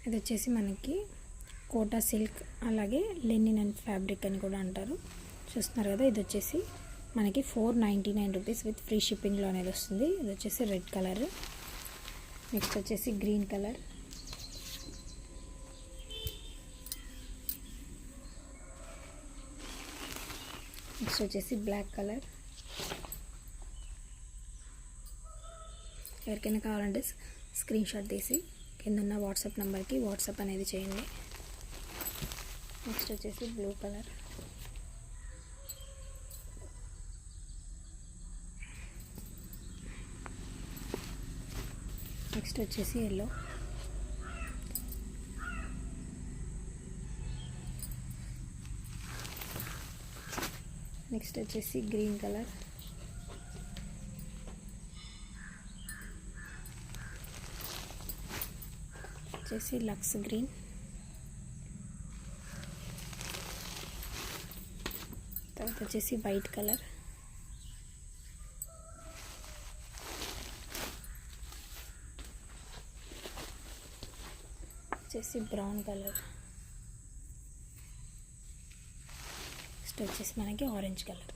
ఇది వచ్చేసి మనకి కోటా సిల్క్, అలాగే లెనిన్ అండ్ ఫ్యాబ్రిక్ అని కూడా అంటారు. చూస్తున్నారు కదా, ఇది వచ్చేసి మనకి 499 రూపీస్ విత్ ఫ్రీ షిప్పింగ్లో అనేది వస్తుంది. ఇది వచ్చేసి రెడ్ కలర్. నెక్స్ట్ వచ్చేసి గ్రీన్ కలర్, నెక్స్ట్ వచ్చేసి బ్లాక్ కలర్. ఎవరికైనా కావాలంటే స్క్రీన్ షాట్ తీసి కింద ఉన్న వాట్సాప్ నెంబర్కి వాట్సాప్ అనేది చేయండి. నెక్స్ట్ వచ్చేసి బ్లూ కలర్, నెక్స్ట్ వచ్చేసి ఎల్లో, నెక్స్ట్ వచ్చేసి గ్రీన్ కలర్, వచ్చేసి లక్స్ గ్రీన్, తర్వాత వచ్చేసి వైట్ కలర్, వచ్చేసి బ్రౌన్ కలర్, నెక్స్ట్ వచ్చేసి మనకి ఆరెంజ్ కలర్.